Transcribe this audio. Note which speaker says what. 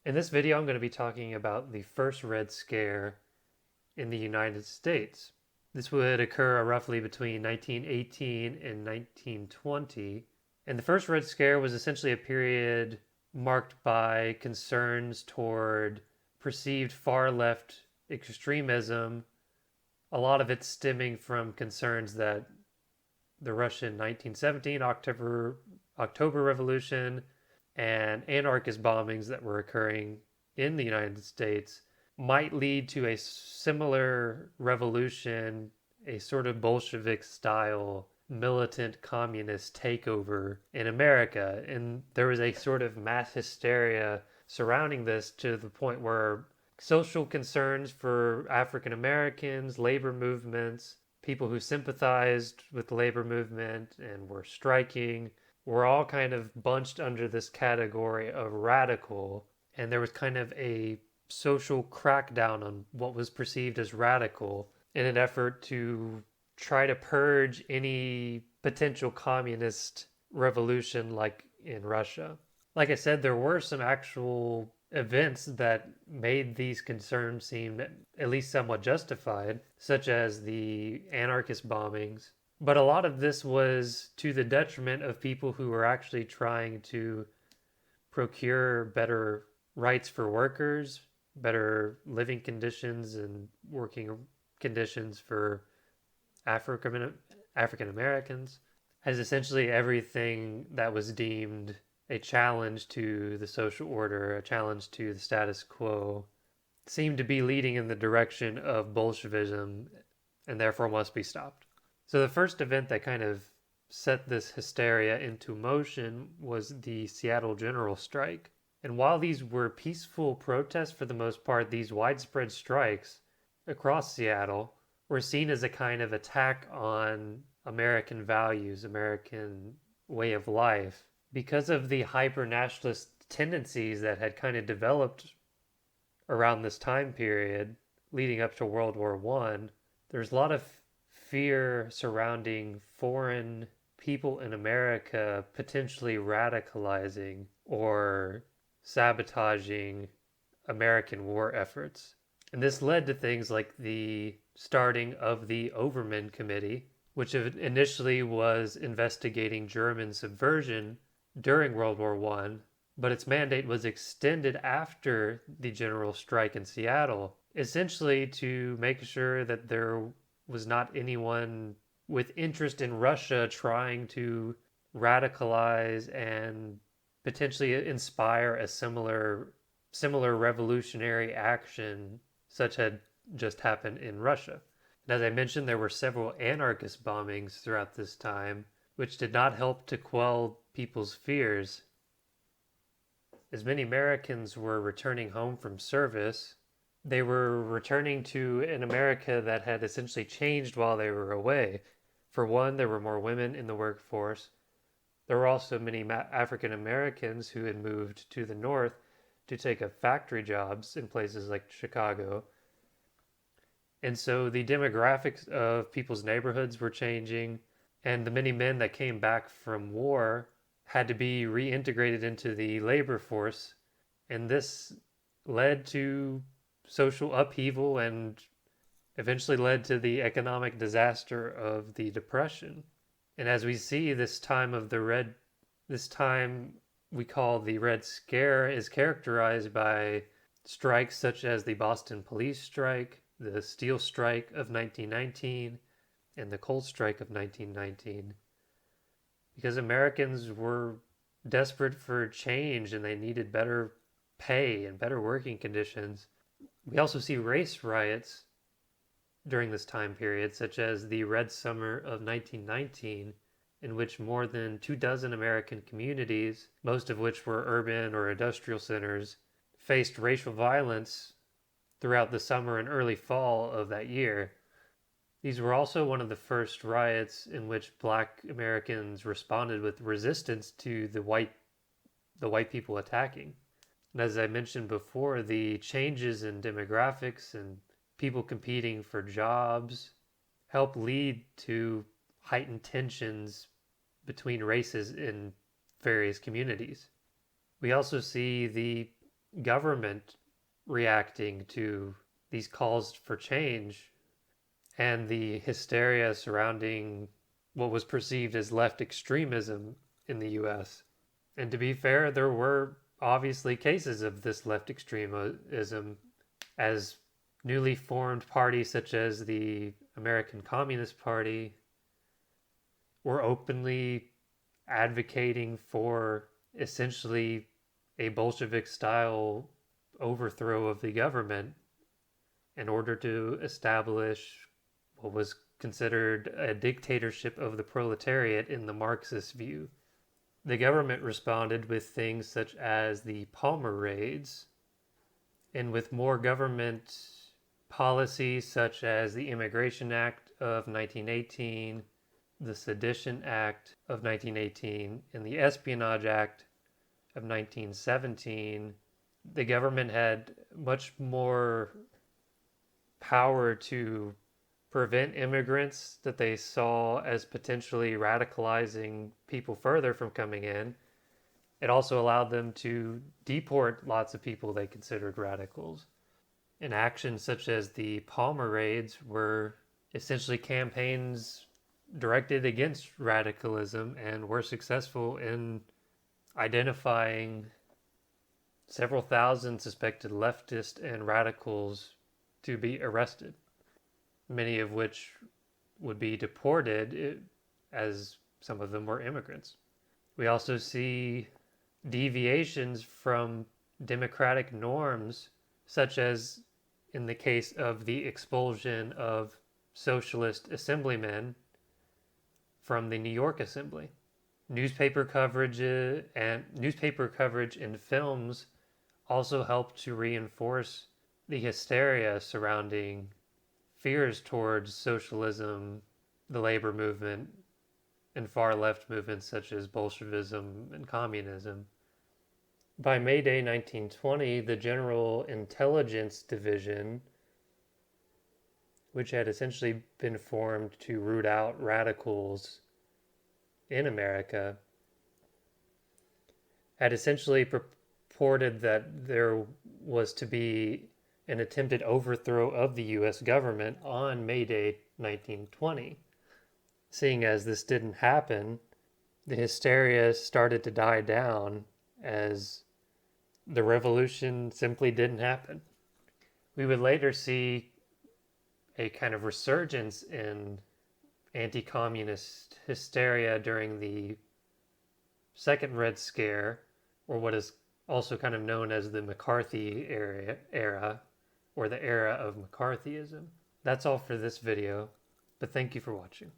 Speaker 1: In this video, I'm going to be talking about the first Red Scare in the United States. This would occur roughly between 1918 and 1920. And the first Red Scare was essentially a period marked by concerns toward perceived far left extremism, a lot of it stemming from concerns that the Russian 1917 October Revolution and anarchist bombings that were occurring in the United States might lead to a similar revolution, a sort of Bolshevik style militant communist takeover in America. And there was a sort of mass hysteria surrounding this to the point where social concerns for African Americans, labor movements, people who sympathized with the labor movement and were striking were all kind of bunched under this category of radical. And there was kind of a social crackdown on what was perceived as radical in an effort to try to purge any potential communist revolution like in Russia. Like I said, there were some actual events that made these concerns seem at least somewhat justified, such as the anarchist bombings. But a lot of this was to the detriment of people who were actually trying to procure better rights for workers, better living conditions and working conditions for African African Americans, as essentially everything that was deemed a challenge to the social order, a challenge to the status quo, seemed to be leading in the direction of Bolshevism and therefore must be stopped. So the first event that kind of set this hysteria into motion was the Seattle General Strike. And while these were peaceful protests for the most part, these widespread strikes across Seattle were seen as a kind of attack on American values, American way of life, because of the hyper nationalist tendencies that had kind of developed around this time period leading up to World War One. There's a lot of fear surrounding foreign people in America potentially radicalizing or sabotaging American war efforts. And this led to things like the starting of the Overman Committee, which initially was investigating German subversion during World War One, but its mandate was extended after the general strike in Seattle, essentially to make sure that there was not anyone with interest in Russia trying to radicalize and potentially inspire a similar revolutionary action such had just happened in Russia. And as I mentioned, there were several anarchist bombings throughout this time, which did not help to quell people's fears. As many Americans were returning home from service, they were returning to an America that had essentially changed while they were away. For one, there were more women in the workforce. There were also many African Americans who had moved to the north to take up factory jobs in places like Chicago. And so the demographics of people's neighborhoods were changing, and the many men that came back from war had to be reintegrated into the labor force. And this led to social upheaval and eventually led to the economic disaster of the Depression. And as we see, this time we call the Red Scare is characterized by strikes such as the Boston Police Strike, the Steel Strike of 1919, and the Coal Strike of 1919. Because Americans were desperate for change and they needed better pay and better working conditions. We also see race riots during this time period, such as the Red Summer of 1919, in which more than 24 American communities, most of which were urban or industrial centers, faced racial violence throughout the summer and early fall of that year. These were also one of the first riots in which Black Americans responded with resistance to the white people attacking. And as I mentioned before, the changes in demographics and people competing for jobs help lead to heightened tensions between races in various communities. We also see the government reacting to these calls for change and the hysteria surrounding what was perceived as left extremism in the US. And to be fair, there were obviously cases of this left extremism, as newly formed parties such as the American Communist Party were openly advocating for essentially a Bolshevik style overthrow of the government in order to establish what was considered a dictatorship of the proletariat in the Marxist view. The government responded with things such as the Palmer Raids, and with more government policies such as the Immigration Act of 1918, the Sedition Act of 1918, and the Espionage Act of 1917. The government had much more power to prevent immigrants that they saw as potentially radicalizing people further from coming in. It also allowed them to deport lots of people they considered radicals. And actions such as the Palmer Raids were essentially campaigns directed against radicalism and were successful in identifying several thousand suspected leftists and radicals to be arrested, many of which would be deported, as some of them were immigrants. We also see deviations from democratic norms, such as in the case of the expulsion of socialist assemblymen from the New York Assembly. Newspaper coverage and films also helped to reinforce the hysteria surrounding fears towards socialism, the labor movement, and far left movements such as Bolshevism and communism. By May Day 1920, the General Intelligence Division, which had essentially been formed to root out radicals in America, had essentially purported that there was to be an attempted overthrow of the US government on May Day 1920. Seeing as this didn't happen, the hysteria started to die down as the revolution simply didn't happen. We would later see a kind of resurgence in anti-communist hysteria during the Second Red Scare, or what is also kind of known as the McCarthy era, or the era of McCarthyism. That's all for this video, but thank you for watching.